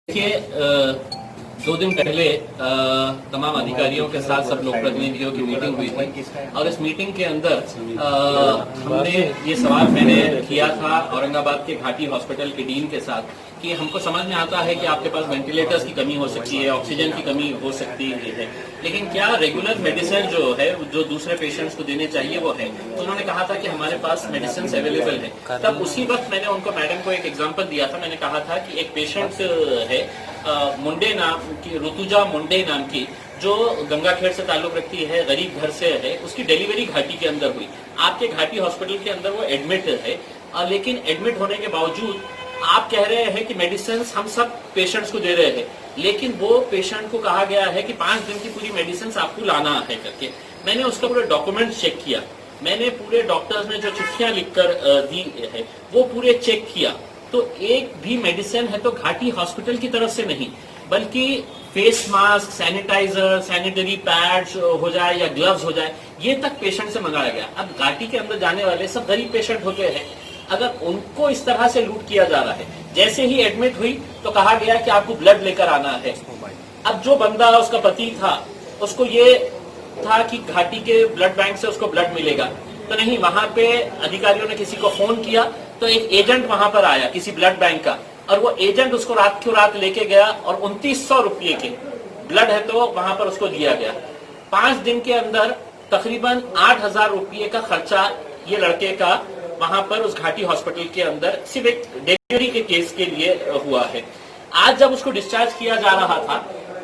देखिए 2 दिन पहले तमाम अधिकारियों के साथ सब लोक प्रतिनिधियों की मीटिंग हुई थी और इस मीटिंग के अंदर हमने ये सवाल मैंने किया था औरंगाबाद के घाटी हॉस्पिटल के डीन के साथ कि हमको समझ में आता है कि आपके पास वेंटिलेटर्स की कमी हो सकती है, ऑक्सीजन की कमी हो सकती है, लेकिन क्या रेगुलर मेडिसिन जो है जो दूसरे पेशेंट्स को देने चाहिए वो है? तो उन्होंने कहा था कि हमारे पास मेडिसिन अवेलेबल है। तब उसी वक्त मैंने उनको मैडम को एक एग्जांपल दिया था। मैंने कहा था कि एक पेशेंट है मुंडे नाम की, ऋतुजा मुंडे नाम की, जो गंगाखेड़ से ताल्लुक रखती है, गरीब घर से है। उसकी डिलीवरी घाटी के अंदर हुई। आपके घाटी हॉस्पिटल के अंदर वो एडमिट है, लेकिन एडमिट होने के बावजूद आप कह रहे हैं कि मेडिसिन हम सब पेशेंट्स को दे रहे हैं, लेकिन वो पेशेंट को कहा गया है कि 5 दिन की पूरी मेडिसिन आपको लाना है करके। मैंने उसका पूरे डॉक्यूमेंट चेक किया, मैंने पूरे डॉक्टर्स ने जो चिट्ठियां लिखकर दी है वो पूरे चेक किया, तो एक भी मेडिसिन है तो घाटी हॉस्पिटल की तरफ से नहीं, बल्कि face mask, sanitiser, sanitary pads हो जाए या ग्लव्स हो जाए, ये तक पेशेंट से मंगाया गया। अब घाटी के अंदर जाने वाले सब गरीब पेशेंट होते हैं, अगर उनको इस तरह से लूट किया जा रहा है। जैसे ही एडमिट हुई तो कहा गया कि आपको ब्लड लेकर आना है। अब जो बंदा उसका पति था उसको ये था कि घाटी के ब्लड बैंक से उसको ब्लड मिलेगा, तो नहीं, वहां पे अधिकारियों ने किसी को फोन किया तो एक एजेंट वहां पर आया किसी ब्लड बैंक का, और वो एजेंट उसको रात की रात लेके गया और 2900 रुपये के ब्लड है तो वहां पर उसको दिया गया। 5 दिन के अंदर तकरीबन 8000 रुपये का खर्चा ये लड़के का वहां पर उस घाटी हॉस्पिटल के अंदर सिर्फ एक डिलीवरी के केस के लिए हुआ है। आज जब उसको डिस्चार्ज किया जा रहा था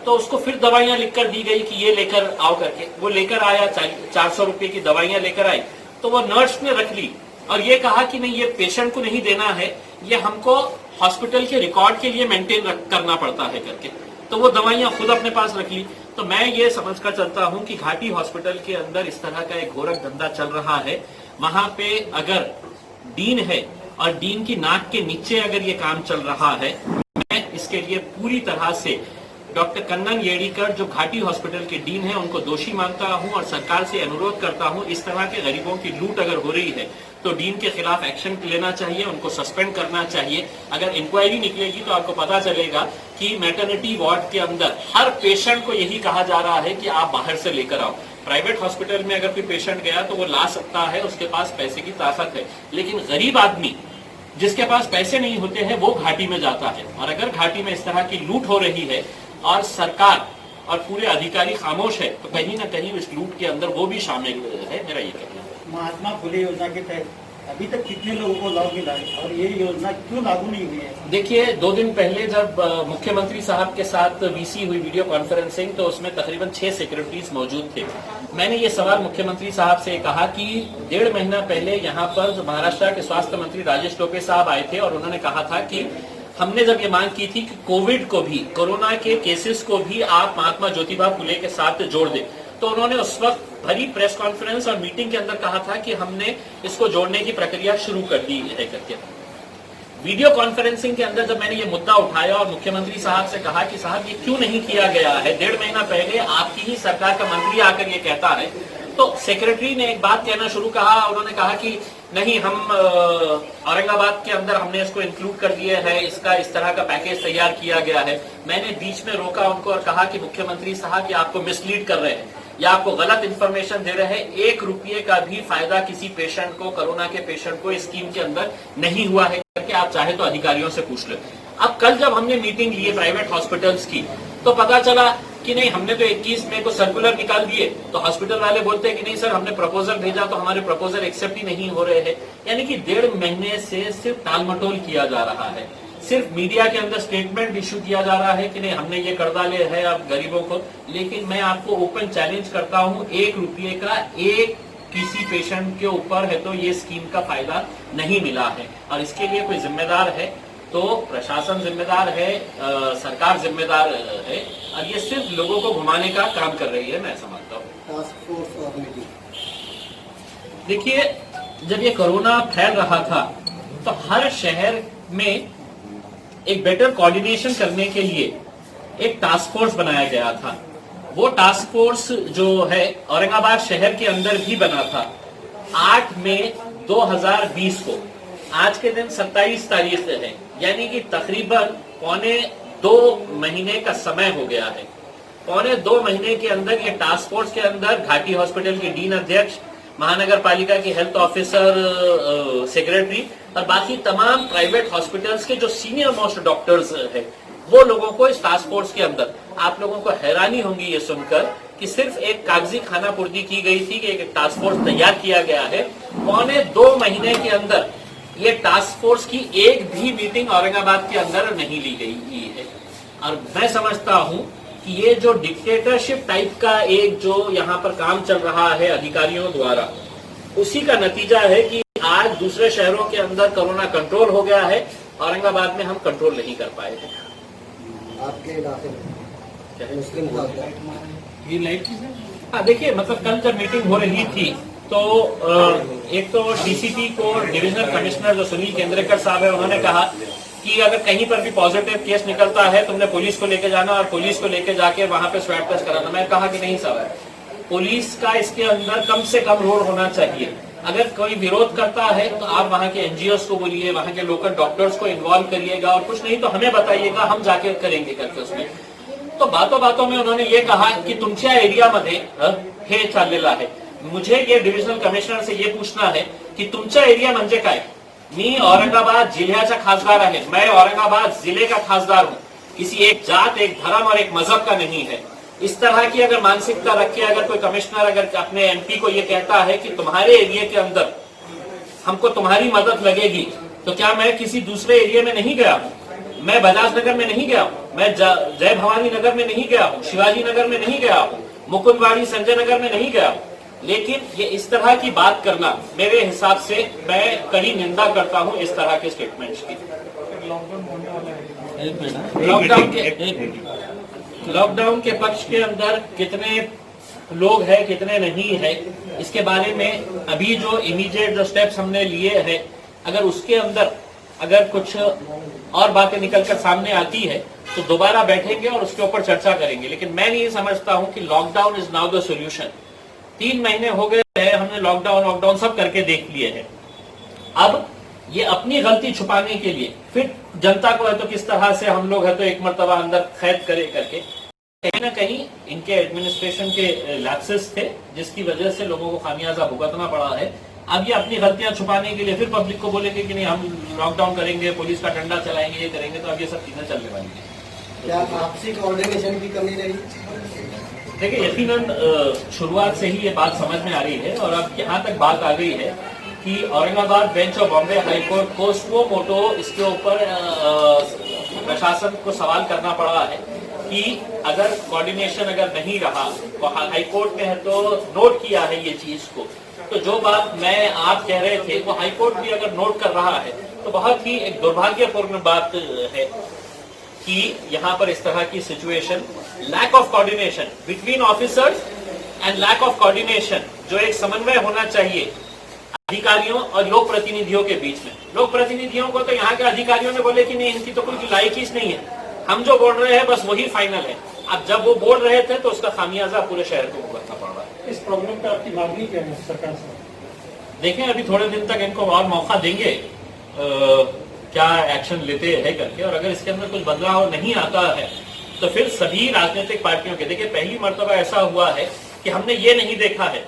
तो उसको फिर दवाइयां लिखकर दी गई कि ये लेकर आओ करके। वो लेकर आया, 400 रुपये की दवाइयां लेकर आई, तो वो नर्स ने रख ली और ये कहा कि नहीं, ये पेशेंट को नहीं देना है, ये हमको हॉस्पिटल के रिकॉर्ड के लिए मेंटेन करना पड़ता है करके। तो वो दवाइयां खुद अपने पास रख ली। तो मैं ये समझकर चलता हूं कि घाटी हॉस्पिटल के अंदर इस तरह का एक घोरक धंधा चल रहा है। वहां पे अगर डीन है और डीन की नाक के नीचे अगर ये काम चल रहा है, मैं इसके लिए पूरी तरह से डॉक्टर कन्नन येड़ीकर जो घाटी हॉस्पिटल के डीन है उनको दोषी मानता हूं और सरकार से अनुरोध करता हूं, इस तरह के गरीबों की लूट अगर हो रही है तो डीन के खिलाफ एक्शन लेना चाहिए, उनको सस्पेंड करना चाहिए। अगर इंक्वायरी निकलेगी तो आपको पता चलेगा कि मैटरनिटी वार्ड के अंदर हर पेशेंट को यही कहा जा रहा है कि आप बाहर से लेकर आओ। प्राइवेट हॉस्पिटल में अगर कोई पेशेंट गया तो वो ला सकता है, उसके पास पैसे की ताकत है, लेकिन गरीब आदमी जिसके पास पैसे नहीं होते हैं वो घाटी में जाता है। और अगर घाटी में इस तरह की लूट हो रही है और सरकार और पूरे अधिकारी खामोश है तो कहीं ना कहीं इस लूट के अंदर वो भी शामिल है। मेरा ये कहना है। महात्मा फुले योजना के तहत अभी तक कितने लोगों को लाभ मिला है और ये योजना क्यों लागू नहीं हुई है? देखिए 2 दिन पहले जब मुख्यमंत्री साहब के साथ वीसी हुई वीडियो कॉन्फ्रेंसिंग, तो उसमें तकरीबन 6 सेक्रेटरीज मौजूद थे। मैंने ये सवाल मुख्यमंत्री साहब से कहा कि 1.5 महीना पहले यहाँ पर महाराष्ट्र के स्वास्थ्य मंत्री राजेश टोपे साहब आए थे और उन्होंने कहा था कि हमने जब ये मांग की थी कि कोविड को भी, कोरोना के केसेस को भी आप महात्मा ज्योतिबा फुले के साथ जोड़ दे, तो उन्होंने उस वक्त भरी प्रेस कॉन्फ्रेंस और मीटिंग के अंदर कहा था कि हमने इसको जोड़ने की प्रक्रिया शुरू कर दी है करके। वीडियो कॉन्फ्रेंसिंग के अंदर जब मैंने ये मुद्दा उठाया और मुख्यमंत्री साहब से कहा कि साहब ये क्यों नहीं किया गया है, 1.5 महीना पहले आपकी ही सरकार का मंत्री आकर ये कहता है, तो सेक्रेटरी ने एक बात कहना शुरू कहा। उन्होंने कहा कि नहीं, हम औरंगाबाद के अंदर हमने इसको इंक्लूड कर दिया है, इसका इस तरह का पैकेज तैयार किया गया है। मैंने बीच में रोका उनको और कहा कि मुख्यमंत्री साहब ये आपको मिसलीड कर रहे हैं या आपको गलत इंफॉर्मेशन दे रहे हैं। 1 रुपये का भी फायदा किसी पेशेंट को, कोरोना के पेशेंट को इस स्कीम के अंदर नहीं हुआ है करके आप चाहे तो अधिकारियों से पूछ लो। अब कल जब हमने मीटिंग ली प्राइवेट हॉस्पिटल्स की तो पता चला कि नहीं, हमने तो 21 मई को सर्कुलर निकाल दिए, तो हॉस्पिटल वाले बोलते हैं कि नहीं सर, हमने प्रपोजल भेजा तो हमारे प्रपोजल एक्सेप्ट ही नहीं हो रहे हैं। यानी कि 1.5 महीने से सिर्फ टालमटोल किया जा रहा है, सिर्फ मीडिया के अंदर स्टेटमेंट इशू किया जा रहा है कि नहीं हमने ये कर डाले है अब गरीबों को। लेकिन मैं आपको ओपन चैलेंज करता हूं, 1 रुपये का एक किसी पेशेंट के ऊपर है तो ये स्कीम का फायदा नहीं मिला है, और इसके लिए कोई जिम्मेदार है तो प्रशासन जिम्मेदार है, सरकार जिम्मेदार है, और ये सिर्फ लोगों को घुमाने का काम कर रही है, मैं समझता हूँ। टास्क फोर्स और मीटिंग, देखिए जब ये कोरोना फैल रहा था तो हर शहर में एक बेटर कोऑर्डिनेशन करने के लिए एक टास्क फोर्स बनाया गया था। वो टास्क फोर्स जो है औरंगाबाद शहर के अंदर भी बना था। 8 मई 2020 को, आज के दिन 27 तारीख है, यानी कि तकरीबन 2 महीने का समय हो गया है। पौने 2 महीने के अंदर ये टास्क फोर्स के अंदर घाटी हॉस्पिटल के डीन अध्यक्ष, महानगर पालिका के हेल्थ ऑफिसर, सेक्रेटरी और बाकी तमाम प्राइवेट हॉस्पिटल्स के जो सीनियर मोस्ट डॉक्टर्स है, वो लोगों को इस टास्क फोर्स के अंदर, आप लोगों को हैरानी होगी ये सुनकर कि सिर्फ एक कागजी खानापुर्दी की गई थी कि एक टास्क फोर्स तैयार किया गया है। पौने 2 महीने के अंदर ये टास्क फोर्स की एक भी मीटिंग औरंगाबाद के अंदर नहीं ली गई है। और मैं समझता हूं कि ये जो डिक्टेटरशिप टाइप का एक जो यहाँ पर काम चल रहा है अधिकारियों द्वारा, उसी का नतीजा है कि आज दूसरे शहरों के अंदर कोरोना कंट्रोल हो गया है, औरंगाबाद में हम कंट्रोल नहीं कर पाए थे। आपके इलाके में मुस्लिम ये लाइट हाँ, देखिए मतलब कल जब मीटिंग हो रही थी तो एक तो डीसीपी को डिविजनल कमिश्नर जो सुनील केंद्रेकर साहब है, उन्होंने कहा कि अगर कहीं पर भी पॉजिटिव केस निकलता है तुमने पुलिस को लेके जाना और पुलिस को लेके जाके वहां पे स्वैब टेस्ट कराना। मैं कहा कि नहीं साहब, पुलिस का इसके अंदर कम से कम रोल होना चाहिए। अगर कोई विरोध करता है तो आप वहां के एनजीओस को बोलिए, वहां के लोकल डॉक्टर्स को इन्वॉल्व करिएगा और कुछ नहीं तो हमें बताइएगा, हम जाके करेंगे करके उसमें। तो बातों बातों में उन्होंने ये कहा कि तुमच्या एरियामध्ये हे चाललेलं आहे। मुझे ये डिविजनल कमिश्नर से ये पूछना है कि तुमचा एरिया म्हणजे काय? मी औरंगाबाद जिल्ह्याचा खासदार आहे, मैं औरंगाबाद जिले का खासदार हूँ, किसी एक जात, एक धर्म और एक मजहब का नहीं है। इस तरह की अगर मानसिकता रख के अगर कोई कमिश्नर अगर अपने एमपी को ये कहता है कि तुम्हारे एरिया के अंदर हमको तुम्हारी मदद लगेगी, तो क्या मैं किसी दूसरे एरिया में नहीं गया हूँ? मैं बजाज नगर में नहीं गया हूँ, मैं जय भवानी नगर में नहीं गया हूँ, शिवाजी नगर में नहीं गया हूँ, मुकुंदवाड़ी संजय नगर में नहीं गया हूँ। लेकिन ये इस तरह की बात करना मेरे हिसाब से मैं कड़ी निंदा करता हूँ इस तरह के स्टेटमेंट्स की। लॉकडाउन के पक्ष के अंदर कितने लोग हैं कितने नहीं है, इसके बारे में अभी जो इमीडिएट जो स्टेप्स हमने लिए हैं, अगर उसके अंदर अगर कुछ और बातें निकलकर सामने आती है तो दोबारा बैठेंगे और उसके ऊपर चर्चा करेंगे। लेकिन मैं नहीं समझता हूं कि lockdown is now the solution. 3 महीने हो गए हैं, हमने लॉकडाउन सब करके देख लिए हैं। अब ये अपनी गलती छुपाने के लिए फिर जनता को है तो किस तरह से हम लोग है तो एक मर्तबा अंदर कैद करे करके, कहीं ना कहीं इनके एडमिनिस्ट्रेशन के लैप्सेस थे जिसकी वजह से लोगों को खामियाजा भुगतना पड़ा है। अब ये अपनी गलतियां छुपाने के लिए फिर पब्लिक को बोलेंगे कि नहीं हम लॉकडाउन करेंगे, पुलिस का डंडा चलाएंगे, ये करेंगे, तो अब ये सब चीजें चलने वाली है। क्या आपसी कोऑर्डिनेशन की कमी रही? देखिए यकीनन शुरुआत से ही ये बात समझ में आ रही है और अब यहाँ तक बात आ गई है कि Aurangabad bench of Bombay high court को स्व मोटो इसके ऊपर प्रशासन को सवाल करना पड़ा है कि अगर कोऑर्डिनेशन अगर नहीं रहा तो हाईकोर्ट ने है तो नोट किया है ये चीज को, तो जो बात मैं आप कह रहे थे वो हाईकोर्ट भी अगर नोट कर रहा है तो बहुत ही एक दुर्भाग्यपूर्ण बात है कि यहाँ पर इस तरह की situation, lack of coordination between officers and lack of coordination, जो एक समन्वय होना चाहिए अधिकारियों और लोक प्रतिनिधियों के बीच में। लोक प्रतिनिधियों को तो यहाँ के अधिकारियों ने बोले कि नहीं इनकी तो कोई लायकी नहीं है, हम जो बोल रहे हैं बस वही फाइनल है। अब जब वो बोल रहे थे तो उसका खामियाजा पूरे शहर को भुगतना पड़ रहा है। इस प्रॉब्लम पे आपकी मांगनी क्या है सरकार से? देखें अभी थोड़े दिन तक इनको और मौका देंगे क्या एक्शन लेते हैं करके, और अगर इसके अंदर कुछ बदलाव नहीं आता है तो फिर सभी राजनीतिक पार्टियों के, देखिए पहली मर्तबा ऐसा हुआ है कि हमने ये नहीं देखा है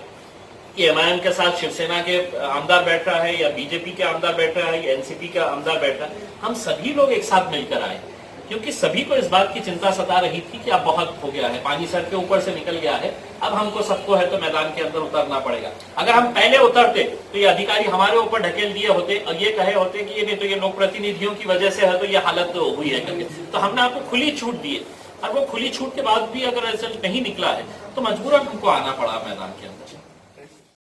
कि एमआईएम के साथ शिवसेना के आमदार बैठ रहा है या बीजेपी के आमदार बैठ रहा है या एनसीपी का आमदार बैठ रहा है। हम सभी लोग एक साथ मिलकर आए क्योंकि सभी को इस बात की चिंता सता रही थी कि अब बहुत हो गया है, पानी सर के ऊपर से निकल गया है, अब हमको सबको है तो मैदान के अंदर उतरना पड़ेगा। अगर हम पहले उतरते तो ये अधिकारी हमारे ऊपर ढकेल दिए होते और ये कहे होते कि ये नहीं तो ये लोक प्रतिनिधियों की वजह से है तो ये हालत हुई है करके, तो हमने आपको खुली छूट दी है। और वो खुली छूट के बाद भी अगर रिजल्ट नहीं निकला है तो मजबूरन हमको आना पड़ा मैदान के अंदर।